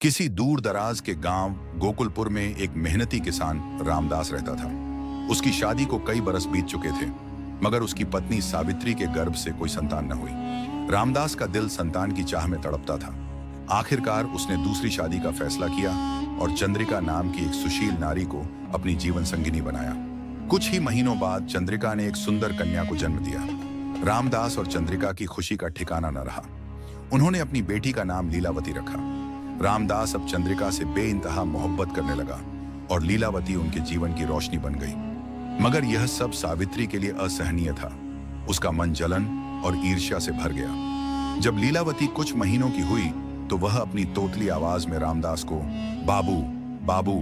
किसी दूर दराज के गांव गोकुलपुर में एक मेहनती किसान रामदास रहता था। उसकी शादी को कई बरस बीत चुके थे, मगर उसकी पत्नी सावित्री के गर्भ से कोई संतान न हुई। रामदास का दिल संतान की चाह में तड़पता था। आखिरकार उसने दूसरी शादी का फैसला किया और चंद्रिका नाम की एक सुशील नारी को अपनी जीवन संगिनी बनाया। कुछ ही महीनों बाद चंद्रिका ने एक सुंदर कन्या को जन्म दिया। रामदास और चंद्रिका की खुशी का ठिकाना न रहा। उन्होंने अपनी बेटी का नाम लीलावती रखा। रामदास अब चंद्रिका से बेइंतहा मोहब्बत करने लगा और लीलावती उनके जीवन की रोशनी बन गई। मगर यह सब सावित्री के लिए असहनीय था। उसका मन जलन और ईर्ष्या से भर गया। जब लीलावती कुछ महीनों की हुई तो वह अपनी तोतली आवाज में रामदास को बाबू बाबू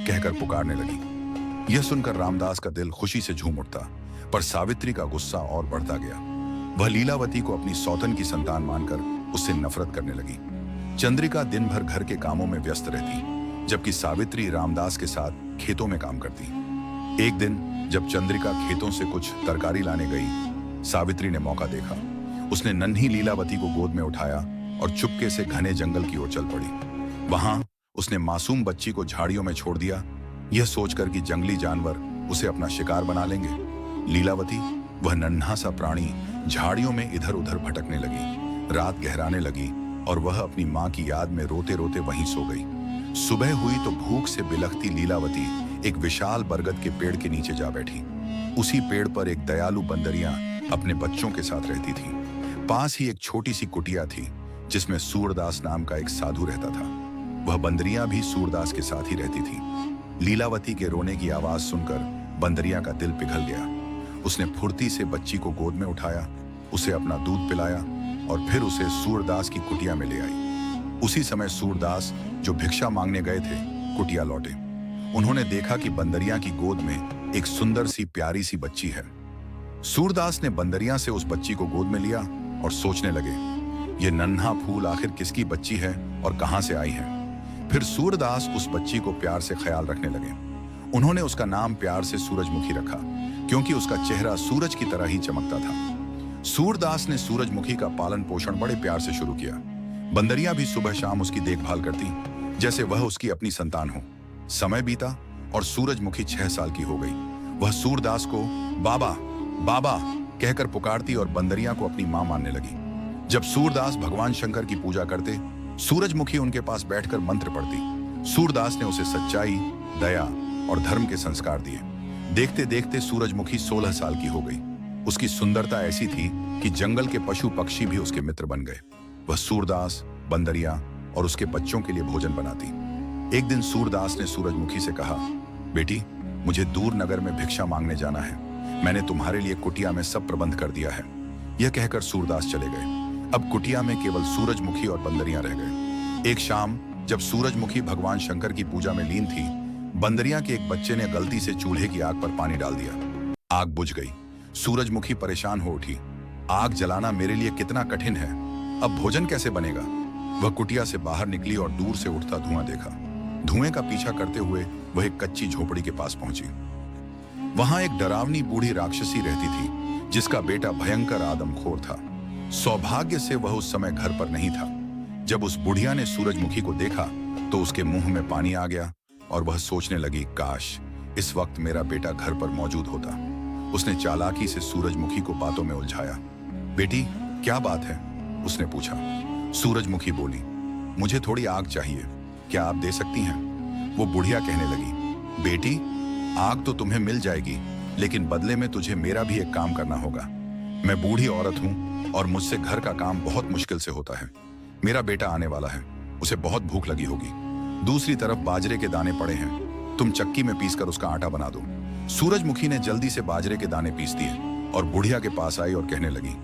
कहकर पुकारने लगी। यह सुनकर रामदास का दिल खुशी से झूम उठता, पर सावित्री का गुस्सा और बढ़ता गया। वह लीलावती को अपनी सौतन की संतान मानकर उससे नफरत करने लगी। चंद्रिका दिन भर घर के कामों में व्यस्त रहती, जबकि सावित्री रामदास के साथ खेतों में काम करती। एक दिन जब चंद्रिका खेतों से कुछ तरकारी लाने गई, सावित्री ने मौका देखा। उसने नन्ही लीलावती को गोद में उठाया और चुपके से घने जंगल की ओर चल पड़ी। वहां उसने मासूम बच्ची को झाड़ियों में छोड़ दिया, यह सोचकर कि जंगली जानवर उसे अपना शिकार बना लेंगे। लीलावती, वह नन्हा सा प्राणी, झाड़ियों में इधर उधर भटकने लगी। रात गहराने लगी और वह अपनी मां की याद में रोते रोते वहीं सो गई। सुबह हुई तो भूख से बिलखती लीलावती एक विशाल बरगद के पेड़ के नीचे जा बैठी। उसी पेड़ पर एक दयालु बंदरिया अपने बच्चों के साथ रहती थी। पास ही एक छोटी सी कुटिया थी जिसमें सूरदास नाम का एक साधु रहता था। वह बंदरिया भी सूरदास के साथ ही रहती थी। लीलावती के रोने की आवाज सुनकर बंदरिया का दिल पिघल गया। उसने फुर्ती से बच्ची को गोद में उठाया, उसे अपना दूध पिलाया और फिर उसे सूरदास की कुटिया में ले आई। उसी समय सूरदास, जो भिक्षा मांगने गए थे, कुटिया लौटे। उन्होंने देखा कि बंदरिया की गोद में एक सुंदर सी प्यारी सी बच्ची है। सूरदास ने बंदरिया से उस बच्ची को गोद में लिया और सोचने लगे, ये नन्हा फूल आखिर किसकी बच्ची है और कहां से आई है। फिर सूरदास उस बच्ची को प्यार से ख्याल रखने लगे। उन्होंने उसका नाम प्यार से सूरजमुखी रखा, क्योंकि उसका चेहरा सूरज की तरह ही चमकता था। सूरदास ने सूरजमुखी का पालन पोषण बड़े प्यार से शुरू किया। बंदरिया भी सुबह शाम उसकी देखभाल करती, जैसे वह उसकी अपनी संतान हो। समय बीता और सूरजमुखी 6 साल की हो गई। वह सूरदास को बाबा बाबा कहकर पुकारती और बंदरिया को अपनी मां मानने लगी। जब सूरदास भगवान शंकर की पूजा करते, सूरजमुखी उनके पास बैठकर मंत्र पढ़ती। सूरदास ने उसे सच्चाई, दया और धर्म के संस्कार दिए। देखते देखते सूरजमुखी 16 साल की हो गई। उसकी सुंदरता ऐसी थी कि जंगल के पशु पक्षी भी उसके मित्र बन गए। वह सूरदास, बंदरिया और उसके बच्चों के लिए भोजन बनाती। एक दिन सूरदास ने सूरजमुखी से कहा, बेटी, मुझे दूर नगर में भिक्षा मांगने जाना है। मैंने तुम्हारे लिए कुटिया में सब प्रबंध कर दिया है। यह कहकर सूरदास चले गए। अब कुटिया में केवल सूरजमुखी और बंदरिया रह गए। एक शाम जब सूरजमुखी भगवान शंकर की पूजा में लीन थी, बंदरिया के एक बच्चे ने गलती से चूल्हे की आग पर पानी डाल दिया। आग बुझ गई। सूरजमुखी परेशान हो उठी। आग जलाना मेरे लिए कितना कठिन है, अब भोजन कैसे बनेगा। वह कुटिया से बाहर निकली और दूर से उठता धुआं देखा। धुएं का पीछा करते हुए वह एक कच्ची झोपड़ी के पास पहुंची। वहां एक डरावनी बूढ़ी राक्षसी रहती थी, जिसका बेटा भयंकर आदमखोर था। सौभाग्य से वह उस समय घर पर नहीं था। जब उस बुढ़िया ने सूरजमुखी को देखा तो उसके मुंह में पानी आ गया और वह सोचने लगी, काश इस वक्त मेरा बेटा घर पर मौजूद होता। उसने चालाकी से सूरजमुखी को बातों में उलझाया। बेटी, क्या बात है? उसने पूछा। सूरजमुखी बोली, मुझे थोड़ी आग चाहिए, क्या आप दे सकती हैं? वो बुढ़िया कहने लगी, बेटी, आग तो तुम्हें मिल जाएगी, लेकिन बदले में तुझे मेरा भी एक काम करना होगा। मैं बूढ़ी औरत हूं और मुझसे घर का काम बहुत मुश्किल से होता है। मेरा बेटा आने वाला है, उसे बहुत भूख लगी होगी। दूसरी तरफ बाजरे के दाने पड़े हैं, तुम चक्की में पीसकर उसका आटा बना दो। सूरजमुखी ने जल्दी से बाजरे के दाने पीस दिए और बुढ़िया के पास आई और कहने लगी,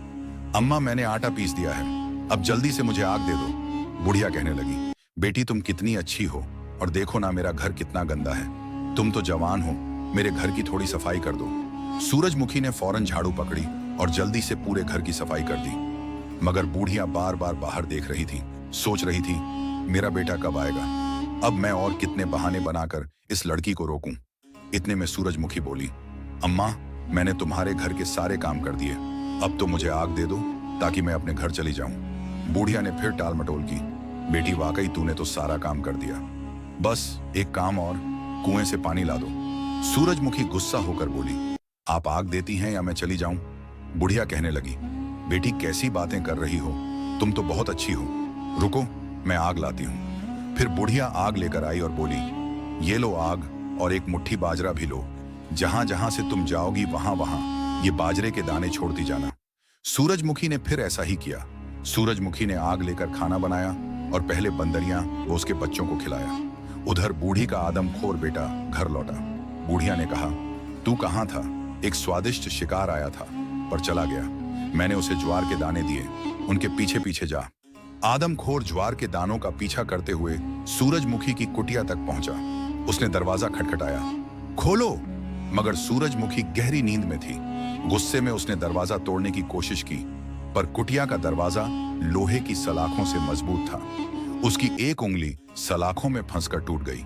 अम्मा, मैंने आटा पीस दिया है, अब जल्दी से मुझे आग दे दो। बुढ़िया कहने लगी, बेटी, तुम कितनी अच्छी हो और देखो ना मेरा घर कितना गंदा है। तुम तो जवान हो, मेरे घर की थोड़ी सफाई कर दो। सूरजमुखी ने फौरन झाड़ू पकड़ी और जल्दी से पूरे घर की सफाई कर दी। मगर बूढ़िया बार बार बाहर देख रही थी, सोच रही थी, मेरा बेटा कब आएगा। अब मैं और कितने बहाने बनाकर इस लड़की को रोकूं। इतने में सूरजमुखी बोली, अम्मा, मैंने तुम्हारे घर के सारे काम कर दिए, अब तो मुझे आग दे दो ताकि मैं अपने घर चली जाऊं। बूढ़िया ने फिर टाल मटोल की। बेटी वाकई तूने तो सारा काम कर दिया, बस एक काम और, कुएं से पानी ला दो। सूरजमुखी गुस्सा होकर बोली, आप आग देती हैं या मैं चली जाऊं? बुढ़िया कहने लगी, बेटी कैसी बातें कर रही हो, तुम तो बहुत अच्छी हो, रुको मैं आग लाती हूं। फिर बुढ़िया आग लेकर आई और बोली, ये लो आग और एक मुट्ठी बाजरा भी लो, जहां जहां से तुम जाओगी वहां वहां ये बाजरे के दाने छोड़ती जाना। सूरजमुखी ने फिर ऐसा ही किया। सूरजमुखी ने आग लेकर खाना बनाया और पहले बंदरियां वो उसके बच्चों को खिलाया। उधर बूढ़ी का आदमखोर बेटा घर लौटा। बूढ़िया ने कहा, तू कहाँ था? एक स्वादिष्ट शिकार आया था पर चला गया, मैंने उसे ज्वार के दाने दिए, उनके पीछे पीछे जा। आदमखोर ज्वार के दानों का पीछा करते हुए सूरजमुखी की कुटिया तक पहुंचा। उसने दरवाजा खटखटाया, खोलो, मगर सूरजमुखी गहरी नींद में थी। गुस्से में उसने दरवाजा तोड़ने की कोशिश की, पर कुटिया का दरवाजा लोहे की सलाखों से मजबूत था। उसकी एक उंगली सलाखों में फंसकर टूट गई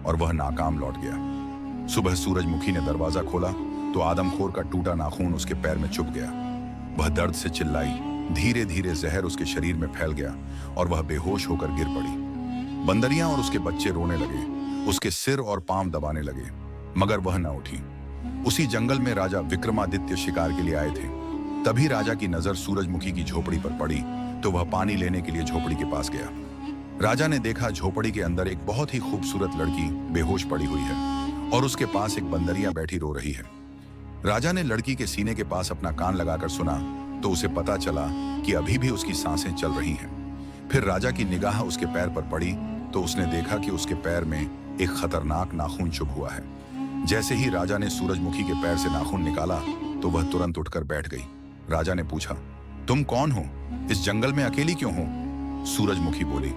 और वह नाकाम लौट गया। सुबह सूरजमुखी ने दरवाजा खोला तो आदमखोर का टूटा नाखून उसके पैर में चुभ गया। वह दर्द से चिल्लाई, धीरे धीरे जहर उसके शरीर में फैल गया और वह बेहोश होकर गिर पड़ी। बंदरियां और उसके बच्चे रोने लगे, उसके सिर और पांव दबाने लगे, मगर वह न उठी। उसी जंगल में राजा विक्रमादित्य शिकार के लिए आए थे। तभी राजा की नजर सूरजमुखी की झोपड़ी पर पड़ी तो वह पानी लेने के लिए झोपड़ी के पास गया। राजा ने देखा झोपड़ी के अंदर एक बहुत ही खूबसूरत लड़की बेहोश पड़ी हुई है और उसके पास एक बंदरिया बैठी रो रही है। राजा ने लड़की के सीने के पास अपना कान लगाकर सुना तो उसे पता चला कि अभी भी उसकी सांसें चल रही हैं। फिर राजा की निगाह उसके पैर पर पड़ी तो उसने देखा कि उसके पैर में एक खतरनाक नाखून चुभ हुआ है। जैसे ही राजा ने सूरजमुखी के पैर से नाखून निकाला तो वह तुरंत उठकर बैठ गई। राजा ने पूछा, तुम कौन हो? इस जंगल में अकेली क्यों हो? सूरजमुखी बोली,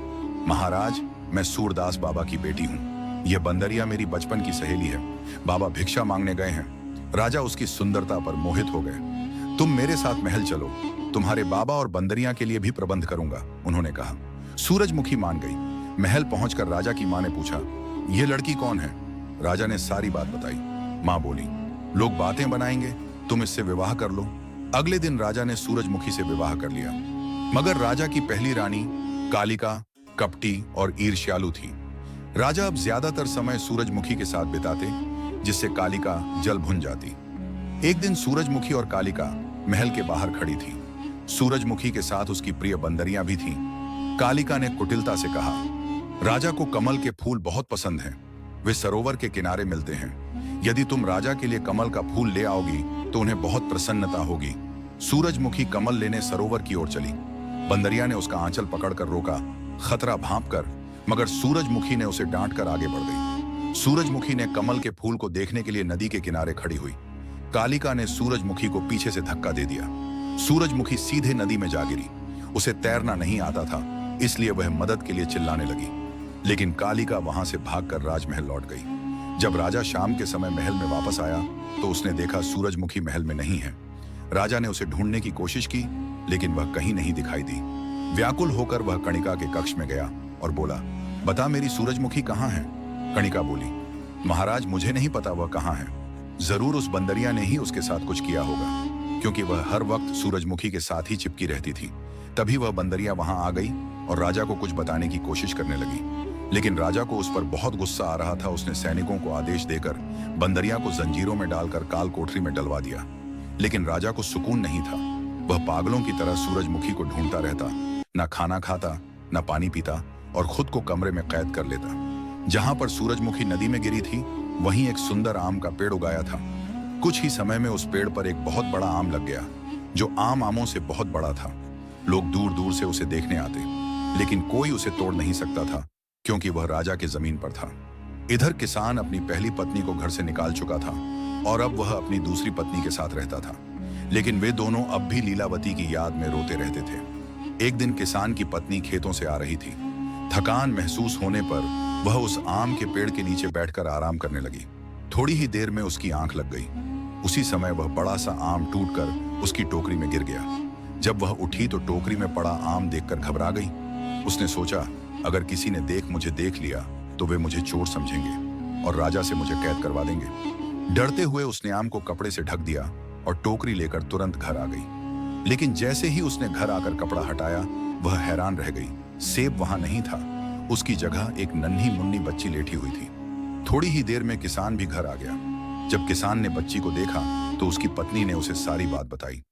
महाराज, मैं सूरदास बाबा की बेटी हूँ। यह बंदरिया मेरी बचपन की सहेली है। बाबा भिक्षा मांगने गए हैं। राजा उसकी सुंदरता पर मोहित हो गए। तुम मेरे साथ महल चलो, तुम्हारे बाबा और बंदरिया के लिए भी प्रबंध करूंगा, उन्होंने कहा। सूरजमुखी मान गई। महल पहुंचकर राजा की मां ने पूछा, यह लड़की कौन है? राजा ने सारी बात बताई। मां बोली, लोग बातें बनाएंगे, तुम इससे विवाह कर लो। अगले दिन राजा ने सूरजमुखी से विवाह कर लिया। मगर राजा की पहली रानी कालिका कपटी और ईर्ष्यालु थी। राजा अब ज्यादातर समय सूरजमुखी के साथ बिताते, जिससे कालिका जल भुन जाती। एक दिन सूरजमुखी और कालिका महल के बाहर खड़ी थी। सूरजमुखी के साथ उसकी प्रिय बंदरियां भी थीं। कालिका ने कुटिलता से कहा, राजा को कमल के फूल बहुत पसंद हैं। वे सरोवर के किनारे मिलते हैं। यदि तुम राजा के लिए कमल का फूल ले आओगी तो उन्हें बहुत प्रसन्नता होगी। सूरजमुखी कमल लेने सरोवर की ओर चली। बंदरिया ने उसका आंचल पकड़कर रोका, खतरा भांपकर, मगर सूरजमुखी ने उसे डांटकर आगे बढ़ गई। सूरजमुखी ने कमल के फूल को देखने के लिए नदी के किनारे खड़ी हुई। कालिका ने सूरजमुखी को पीछे से धक्का दे दिया। सूरजमुखी सीधे नदी में जा गिरी। उसे तैरना नहीं आता था, इसलिए वह मदद के लिए चिल्लाने लगी। लेकिन कालिका वहां से भागकर राजमहल लौट गई। जब राजा शाम के समय महल में वापस आया तो उसने देखा सूरजमुखी महल में नहीं है। राजा ने उसे ढूंढने की कोशिश की, लेकिन वह कहीं नहीं दिखाई दी। व्याकुल होकर वह कणिका के कक्ष में गया और बोला, बता मेरी सूरजमुखी कहाँ है? कणिका बोली, महाराज, मुझे नहीं पता वह कहाँ है। जरूर उस बंदरिया ने ही उसके साथ कुछ किया होगा, क्योंकि वह हर वक्त सूरजमुखी के साथ ही चिपकी रहती थी। तभी वह बंदरिया वहां आ गई और राजा को कुछ बताने की कोशिश करने लगी। लेकिन राजा को उस पर बहुत गुस्सा आ रहा था। उसने सैनिकों को आदेश देकर बंदरिया को जंजीरों में डालकर काल कोठरी में डलवा दिया। लेकिन राजा को सुकून नहीं था। वह पागलों की तरह सूरजमुखी को ढूंढता रहता, न खाना खाता, न पानी पीता और खुद को कमरे में कैद कर लेता। जहां पर सूरजमुखी नदी में गिरी थी, वहीं एक सुंदर आम का पेड़ उगाया था। कुछ ही समय में उस पेड़ पर एक बहुत बड़ा आम लग गया, जो आम आमों से बहुत बड़ा था। लोग दूर दूर से उसे देखने आते, लेकिन कोई उसे तोड़ नहीं सकता था, क्योंकि वह राजा के जमीन पर था। इधर किसान अपनी पहली पत्नी को घर से निकाल चुका था और अब वह अपनी दूसरी पत्नी के साथ रहता था। लेकिन वे दोनों अब भी लीलावती की याद में रोते रहते थे। एक दिन किसान की पत्नी खेतों से आ रही थी। थकान महसूस होने पर वह उस आम के पेड़ के नीचे बैठकर आराम करने लगी। थोड़ी ही देर में उसकी आंख लग गई। उसी समय वह बड़ा सा आम टूटकर उसकी टोकरी में गिर गया। जब वह उठी तो टोकरी में पड़ा आम देखकर घबरा गई। उसने सोचा, अगर किसी ने मुझे देख लिया तो वे मुझे चोर समझेंगे और राजा से मुझे कैद करवा देंगे। डरते हुए उसने आम को कपड़े से ढक दिया और टोकरी लेकर तुरंत घर आ गई। लेकिन जैसे ही उसने घर आकर कपड़ा हटाया, वह हैरान रह गई। सेब वहां नहीं था। उसकी जगह एक नन्ही मुन्नी बच्ची लेटी हुई थी। थोड़ी ही देर में किसान भी घर आ गया। जब किसान ने बच्ची को देखा तो उसकी पत्नी ने उसे सारी बात बताई।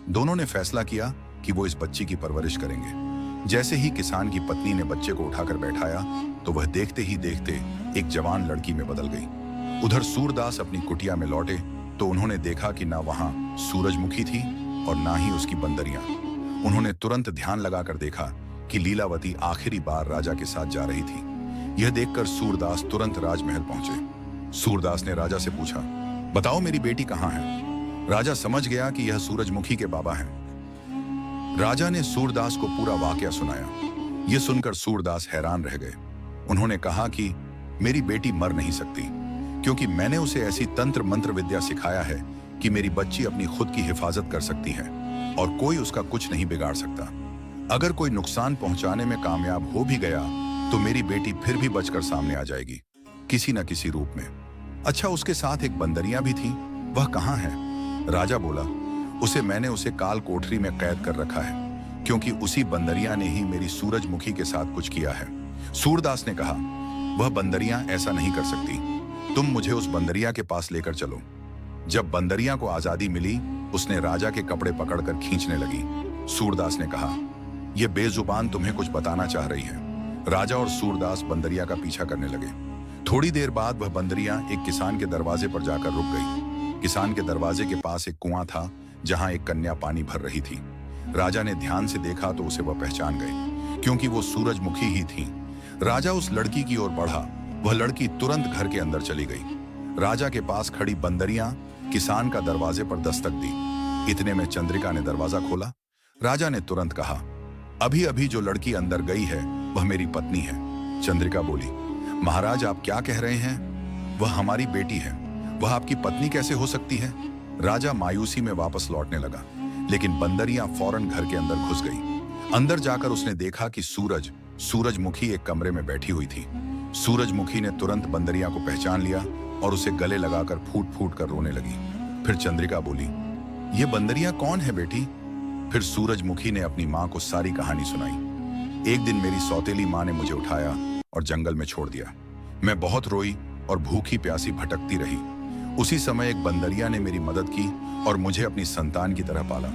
दोनों ने फैसला किया कि वो इस बच्ची की परवरिश करेंगे। जैसे ही किसान की पत्नी ने बच्चे को उठाकर बैठाया तो वह देखते ही देखते एक जवान लड़की में बदल गई। उधर सूरदास अपनी कुटिया में लौटे तो उन्होंने देखा कि ना वहां सूरजमुखी थी और ना ही उसकी बंदरियां। उन्होंने तुरंत ध्यान लगाकर देखा कि लीलावती आखिरी बार राजा के साथ जा रही थी। यह देखकर सूरदास तुरंत राजमहल पहुंचे। सूरदास ने राजा से पूछा, बताओ मेरी बेटी कहाँ है? राजा समझ गया कि यह सूरजमुखी के बाबा हैं। राजा ने सूरदास को पूरा वाकया सुनाया। यह सुनकर सूरदास हैरान रह गए। उन्होंने कहा कि मेरी बेटी मर नहीं सकती, क्योंकि मैंने उसे ऐसी तंत्र मंत्र विद्या सिखाया है कि मेरी बच्ची अपनी खुद की हिफाजत कर सकती है और कोई उसका कुछ नहीं बिगाड़ सकता। अगर कोई नुकसान पहुंचाने में कामयाब हो भी गया तो मेरी बेटी फिर भी बचकर सामने आ जाएगी, किसी न किसी रूप में। अच्छा, उसके साथ एक बंदरियां भी थी, वह कहाँ है? राजा बोला, मैंने उसे काल कोठरी में कैद कर रखा है, क्योंकि उसी बंदरियां ने ही मेरी सूरजमुखी के साथ कुछ किया है। सूरदास ने कहा, वह बंदरियां ऐसा नहीं कर सकती, तुम मुझे उस बंदरिया के पास लेकर चलो। जब बंदरिया को आजादी मिली, उसने राजा के कपड़े पकड़कर खींचने लगी। सूरदास ने कहा, यह बेजुबान तुम्हें कुछ बताना चाह रही है। राजा और सूरदास बंदरिया का पीछा करने लगे। थोड़ी देर बाद वह बंदरिया एक किसान के दरवाजे पर जाकर रुक गई। किसान के दरवाजे के पास एक कुआं था जहां एक कन्या पानी भर रही थी। राजा ने ध्यान से देखा तो उसे वह पहचान गए, क्योंकि वो सूरजमुखी ही थी। राजा उस लड़की की ओर बढ़ा। वह लड़की तुरंत घर के अंदर चली गई। राजा के पास खड़ी बंदरिया किसान का दरवाजे पर दस्तक दी। इतने में चंद्रिका ने दरवाजा खोला। राजा ने तुरंत कहा, अभी अभी जो लड़की अंदर गई है वह मेरी पत्नी है। चंद्रिका बोली, महाराज आप क्या कह रहे हैं? वह हमारी बेटी है, वह आपकी पत्नी कैसे हो सकती है? राजा मायूसी में वापस लौटने लगा, लेकिन बंदरिया फौरन घर के अंदर घुस गई। अंदर जाकर उसने देखा कि सूरजमुखी एक कमरे में बैठी हुई थी। सूरजमुखी ने तुरंत बंदरिया को पहचान लिया और उसे गले लगाकर फूट फूट कर रोने लगी। फिर चंद्रिका बोली, ये बंदरिया कौन है बेटी? फिर सूरजमुखी ने अपनी माँ को सारी कहानी सुनाई। एक दिन मेरी सौतेली माँ ने मुझे उठाया और जंगल में छोड़ दिया। मैं बहुत रोई और भूखी प्यासी भटकती रही। उसी समय एक बंदरिया ने मेरी मदद की और मुझे अपनी संतान की तरह पाला।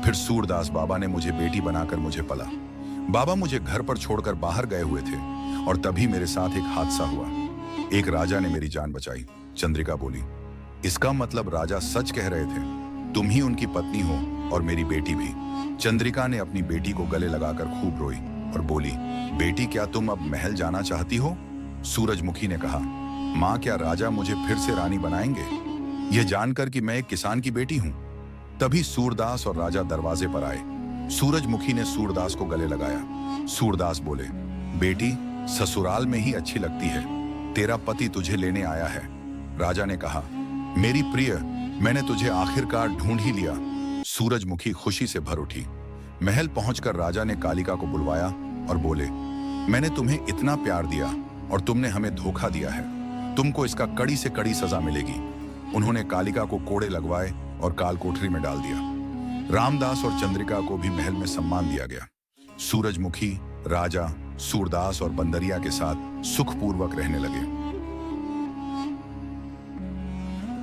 फिर सूरदास बाबा ने मुझे बेटी बनाकर मुझे पाला। बाबा मुझे घर पर छोड़कर बाहर गए हुए थे और तभी मेरे साथ एक हादसा हुआ। एक राजा ने मेरी जान बचाई। चंद्रिका बोली, इसका मतलब राजा सच कह रहे थे, तुम ही उनकी पत्नी हो और मेरी बेटी भी। चंद्रिका ने अपनी बेटी को गले लगाकर खूब रोई और बोली, बेटी क्या तुम अब महल जाना चाहती हो? सूरजमुखी ने कहा, माँ क्या राजा मुझे फिर से रानी बनाएंगे, यह जानकर कि मैं एक किसान की बेटी हूँ? तभी सूरदास और राजा दरवाजे पर आए। सूरजमुखी ने सूरदास को गले लगाया। सूरदास बोले, बेटी ससुराल में ही अच्छी लगती है, तेरा पति तुझे लेने आया है। राजा ने कहा, मेरी प्रिय, मैंने तुझे आखिरकार ढूंढ ही लिया। सूरजमुखी खुशी से भर उठी। महल पहुंचकर राजा ने कालिका को बुलवाया और बोले, मैंने तुम्हें इतना प्यार दिया और तुमने हमें धोखा दिया है, तुमको इसका कड़ी से कड़ी सजा मिलेगी। उन्होंने कालिका को कोड़े लगवाए और काल कोठरी में डाल दिया। रामदास और चंद्रिका को भी महल में सम्मान दिया गया। सूरजमुखी, राजा, सूरदास और बंदरिया के साथ सुखपूर्वक रहने लगे।